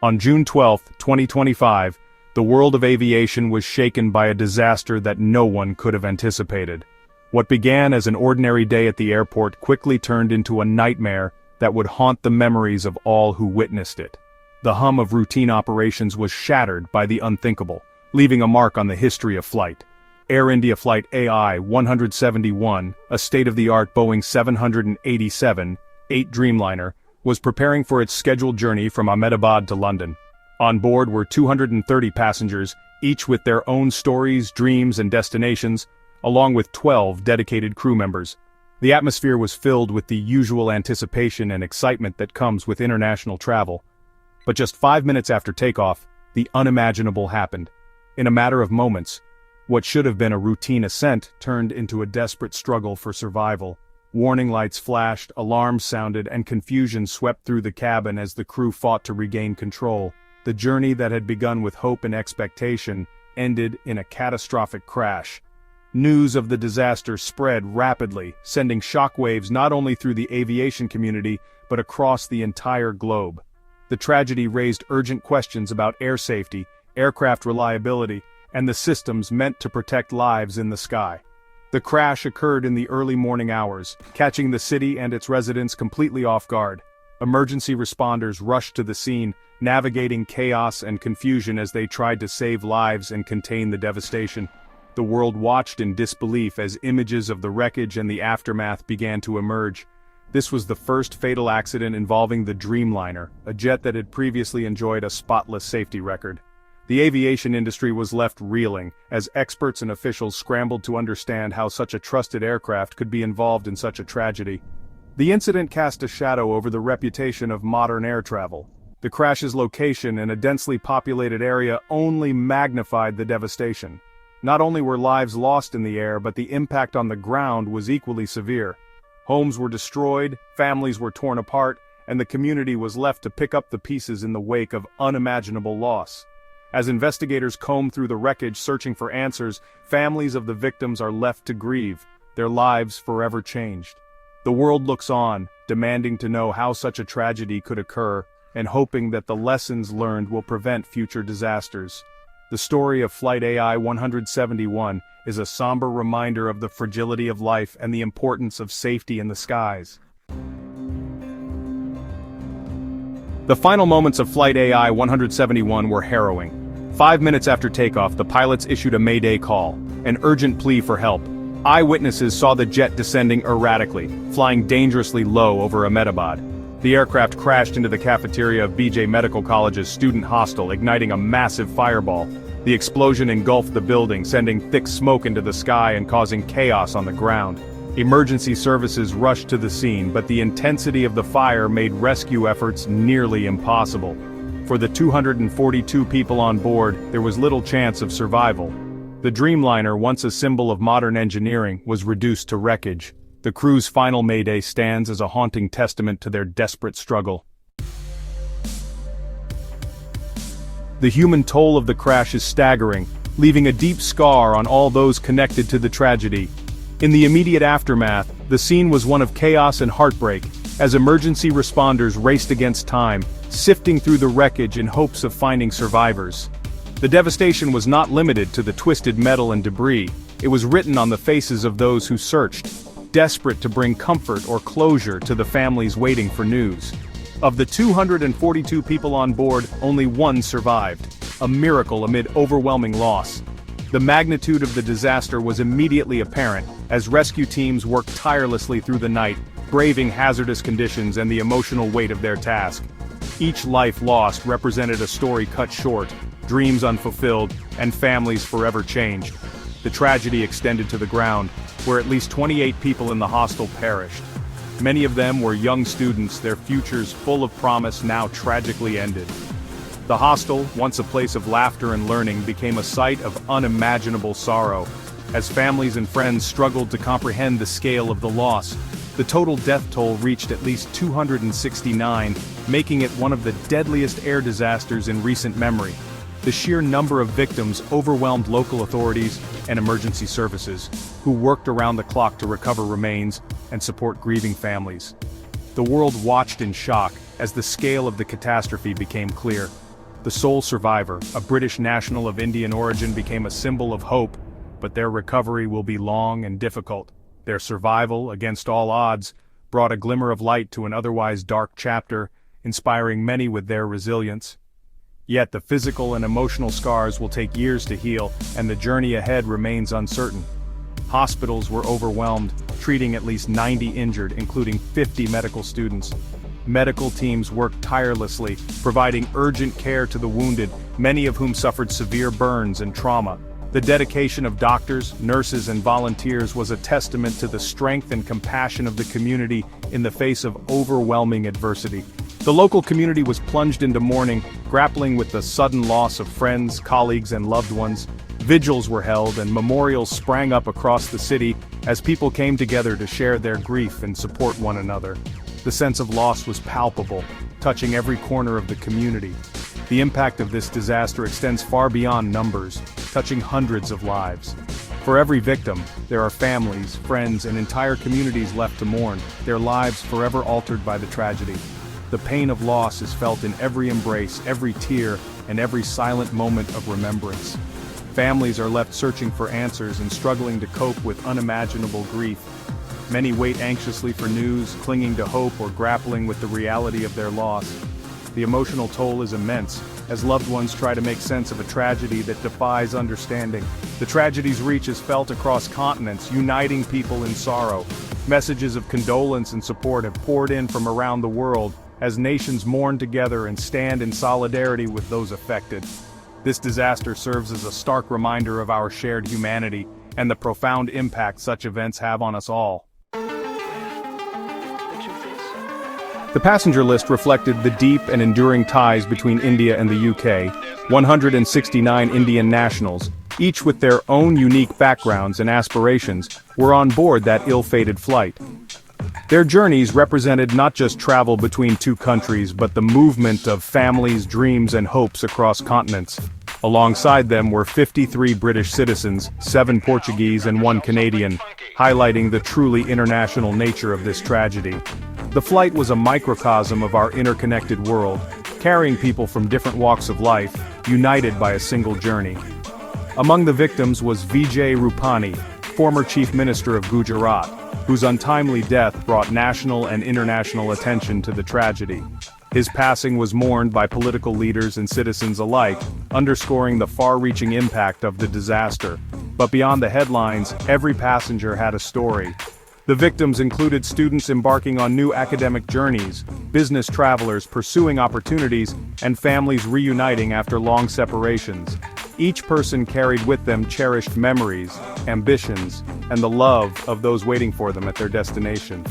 On June 12, 2025, the world of aviation was shaken by a disaster that no one could have anticipated. What began as an ordinary day at the airport quickly turned into a nightmare that would haunt the memories of all who witnessed it. The hum of routine operations was shattered by the unthinkable, leaving a mark on the history of flight. Air India Flight AI-171, a state-of-the-art Boeing 787-8 Dreamliner, was preparing for its scheduled journey from Ahmedabad to London. On board were 230 passengers, each with their own stories, dreams, and destinations, along with 12 dedicated crew members. The atmosphere was filled with the usual anticipation and excitement that comes with international travel. But just 5 minutes after takeoff, the unimaginable happened. In a matter of moments, what should have been a routine ascent turned into a desperate struggle for survival. Warning lights flashed, alarms sounded, and confusion swept through the cabin as the crew fought to regain control. The journey that had begun with hope and expectation ended in a catastrophic crash. News of the disaster spread rapidly, sending shockwaves not only through the aviation community, but across the entire globe. The tragedy raised urgent questions about air safety, aircraft reliability, and the systems meant to protect lives in the sky. The crash occurred in the early morning hours, catching the city and its residents completely off guard. Emergency responders rushed to the scene, navigating chaos and confusion as they tried to save lives and contain the devastation. The world watched in disbelief as images of the wreckage and the aftermath began to emerge. This was the first fatal accident involving the Dreamliner, a jet that had previously enjoyed a spotless safety record. The aviation industry was left reeling, as experts and officials scrambled to understand how such a trusted aircraft could be involved in such a tragedy. The incident cast a shadow over the reputation of modern air travel. The crash's location in a densely populated area only magnified the devastation. Not only were lives lost in the air, but the impact on the ground was equally severe. Homes were destroyed, families were torn apart, and the community was left to pick up the pieces in the wake of unimaginable loss. As investigators comb through the wreckage searching for answers, families of the victims are left to grieve, their lives forever changed. The world looks on, demanding to know how such a tragedy could occur, and hoping that the lessons learned will prevent future disasters. The story of Flight AI-171 is a somber reminder of the fragility of life and the importance of safety in the skies. The final moments of Flight AI-171 were harrowing. 5 minutes after takeoff, the pilots issued a Mayday call, an urgent plea for help. Eyewitnesses saw the jet descending erratically, flying dangerously low over Ahmedabad. The aircraft crashed into the cafeteria of BJ Medical College's student hostel, igniting a massive fireball. The explosion engulfed the building, sending thick smoke into the sky and causing chaos on the ground. Emergency services rushed to the scene, but the intensity of the fire made rescue efforts nearly impossible. For the 242 people on board, there was little chance of survival. The Dreamliner, once a symbol of modern engineering, was reduced to wreckage. The crew's final Mayday stands as a haunting testament to their desperate struggle. The human toll of the crash is staggering, leaving a deep scar on all those connected to the tragedy. In the immediate aftermath, the scene was one of chaos and heartbreak, as emergency responders raced against time, sifting through the wreckage in hopes of finding survivors. The devastation was not limited to the twisted metal and debris. It was written on the faces of those who searched, desperate to bring comfort or closure to the families waiting for news. Of the 242 people on board, only one survived, a miracle amid overwhelming loss. The magnitude of the disaster was immediately apparent, as rescue teams worked tirelessly through the night, braving hazardous conditions and the emotional weight of their task. Each life lost represented a story cut short, dreams unfulfilled, and families forever changed. The tragedy extended to the ground, where at least 28 people in the hostel perished. Many of them were young students, their futures full of promise now tragically ended. The hostel, once a place of laughter and learning, became a site of unimaginable sorrow. As families and friends struggled to comprehend the scale of the loss, the total death toll reached at least 269, making it one of the deadliest air disasters in recent memory. The sheer number of victims overwhelmed local authorities and emergency services, who worked around the clock to recover remains and support grieving families. The world watched in shock as the scale of the catastrophe became clear. The sole survivor, a British national of Indian origin, became a symbol of hope, but their recovery will be long and difficult. Their survival, against all odds, brought a glimmer of light to an otherwise dark chapter, inspiring many with their resilience. Yet the physical and emotional scars will take years to heal, and the journey ahead remains uncertain. Hospitals were overwhelmed, treating at least 90 injured, including 50 medical students. Medical teams worked tirelessly, providing urgent care to the wounded, many of whom suffered severe burns and trauma. The dedication of doctors, nurses, and volunteers was a testament to the strength and compassion of the community in the face of overwhelming adversity. The local community was plunged into mourning, grappling with the sudden loss of friends, colleagues, and loved ones. Vigils were held and memorials sprang up across the city as people came together to share their grief and support one another. The sense of loss was palpable, touching every corner of the community. The impact of this disaster extends far beyond numbers, touching hundreds of lives. For every victim, there are families, friends, and entire communities left to mourn, their lives forever altered by the tragedy. The pain of loss is felt in every embrace, every tear, and every silent moment of remembrance. Families are left searching for answers and struggling to cope with unimaginable grief. Many wait anxiously for news, clinging to hope or grappling with the reality of their loss. The emotional toll is immense, as loved ones try to make sense of a tragedy that defies understanding. The tragedy's reach is felt across continents, uniting people in sorrow. Messages of condolence and support have poured in from around the world, as nations mourn together and stand in solidarity with those affected. This disaster serves as a stark reminder of our shared humanity and the profound impact such events have on us all. The passenger list reflected the deep and enduring ties between India and the UK, 169 Indian nationals, each with their own unique backgrounds and aspirations, were on board that ill-fated flight. Their journeys represented not just travel between two countries but the movement of families, dreams, and hopes across continents. Alongside them were 53 British citizens, 7 Portuguese and 1 Canadian, highlighting the truly international nature of this tragedy. The flight was a microcosm of our interconnected world, carrying people from different walks of life, united by a single journey. Among the victims was Vijay Rupani, former Chief Minister of Gujarat, whose untimely death brought national and international attention to the tragedy. His passing was mourned by political leaders and citizens alike, underscoring the far-reaching impact of the disaster. But beyond the headlines, every passenger had a story. The victims included students embarking on new academic journeys, business travelers pursuing opportunities, and families reuniting after long separations. Each person carried with them cherished memories, ambitions, and the love of those waiting for them at their destination.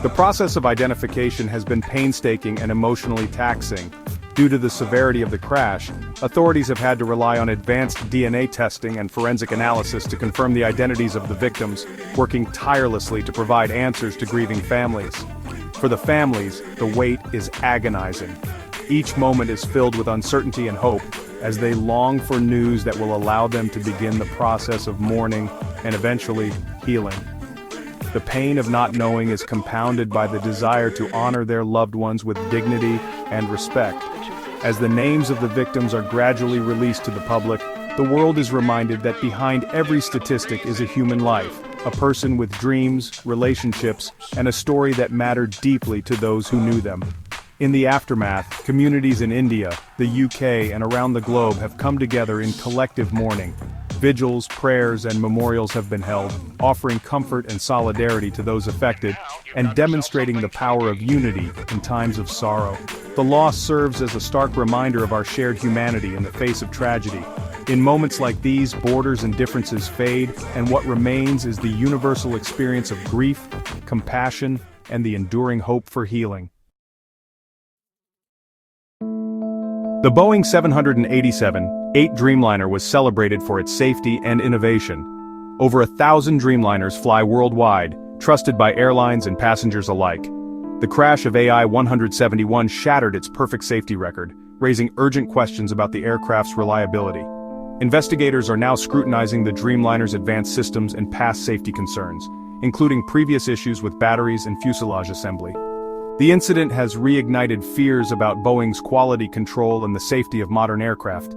The process of identification has been painstaking and emotionally taxing. Due to the severity of the crash, authorities have had to rely on advanced DNA testing and forensic analysis to confirm the identities of the victims, working tirelessly to provide answers to grieving families. For the families, the wait is agonizing. Each moment is filled with uncertainty and hope, as they long for news that will allow them to begin the process of mourning and eventually healing. The pain of not knowing is compounded by the desire to honor their loved ones with dignity and respect. As the names of the victims are gradually released to the public, the world is reminded that behind every statistic is a human life, a person with dreams, relationships, and a story that mattered deeply to those who knew them. In the aftermath, communities in India, the UK, and around the globe have come together in collective mourning. Vigils, prayers, and memorials have been held, offering comfort and solidarity to those affected, and demonstrating the power of unity in times of sorrow. The loss serves as a stark reminder of our shared humanity in the face of tragedy. In moments like these, borders and differences fade, and what remains is the universal experience of grief, compassion, and the enduring hope for healing. The Boeing 787-8 Dreamliner was celebrated for its safety and innovation. Over 1,000 Dreamliners fly worldwide, trusted by airlines and passengers alike. The crash of AI-171 shattered its perfect safety record, raising urgent questions about the aircraft's reliability. Investigators are now scrutinizing the Dreamliner's advanced systems and past safety concerns, including previous issues with batteries and fuselage assembly. The incident has reignited fears about Boeing's quality control and the safety of modern aircraft.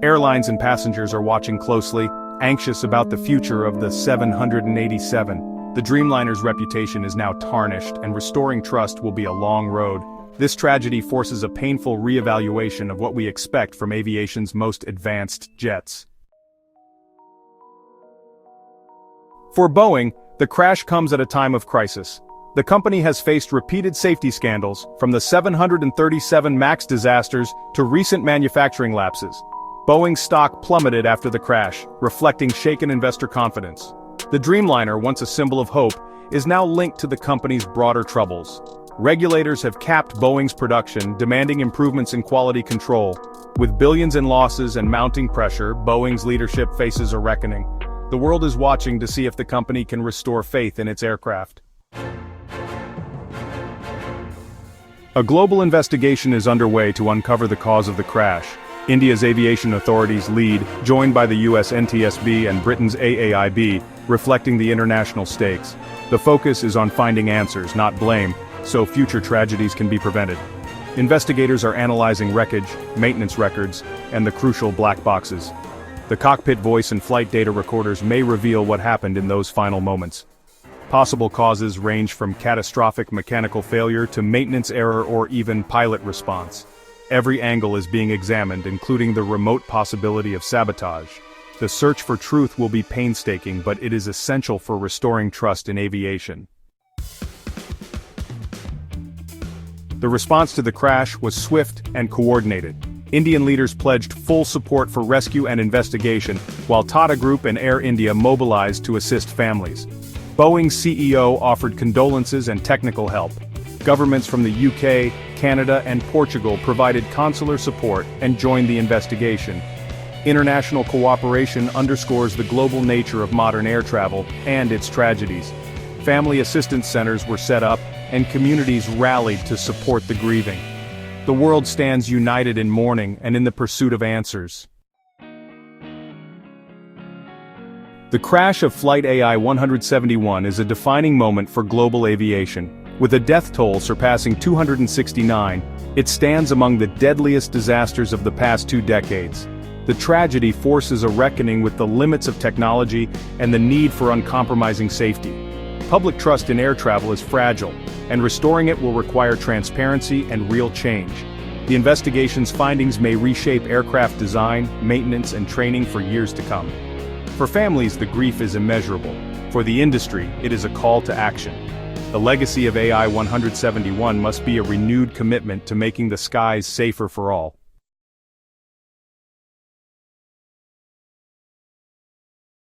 Airlines and passengers are watching closely, anxious about the future of the 787. The Dreamliner's reputation is now tarnished, and restoring trust will be a long road. This tragedy forces a painful reevaluation of what we expect from aviation's most advanced jets. For Boeing, the crash comes at a time of crisis. The company has faced repeated safety scandals, from the 737 MAX disasters to recent manufacturing lapses. Boeing's stock plummeted after the crash, reflecting shaken investor confidence. The Dreamliner, once a symbol of hope, is now linked to the company's broader troubles. Regulators have capped Boeing's production, demanding improvements in quality control. With billions in losses and mounting pressure, Boeing's leadership faces a reckoning. The world is watching to see if the company can restore faith in its aircraft. A global investigation is underway to uncover the cause of the crash. India's aviation authorities lead, joined by the US NTSB and Britain's AAIB, reflecting the international stakes. The focus is on finding answers, not blame, so future tragedies can be prevented. Investigators are analyzing wreckage, maintenance records, and the crucial black boxes. The cockpit voice and flight data recorders may reveal what happened in those final moments. Possible causes range from catastrophic mechanical failure to maintenance error or even pilot response. Every angle is being examined, including the remote possibility of sabotage. The search for truth will be painstaking, but it is essential for restoring trust in aviation. The response to the crash was swift and coordinated. Indian leaders pledged full support for rescue and investigation, while Tata Group and Air India mobilized to assist families. Boeing's CEO offered condolences and technical help. Governments from the UK, Canada, and Portugal provided consular support and joined the investigation. International cooperation underscores the global nature of modern air travel and its tragedies. Family assistance centers were set up, and communities rallied to support the grieving. The world stands united in mourning and in the pursuit of answers. The crash of Flight AI-171 is a defining moment for global aviation. With a death toll surpassing 269, it stands among the deadliest disasters of the past 2 decades. The tragedy forces a reckoning with the limits of technology and the need for uncompromising safety. Public trust in air travel is fragile, and restoring it will require transparency and real change. The investigation's findings may reshape aircraft design, maintenance, and training for years to come. For families, the grief is immeasurable. For the industry, it is a call to action. The legacy of AI-171 must be a renewed commitment to making the skies safer for all.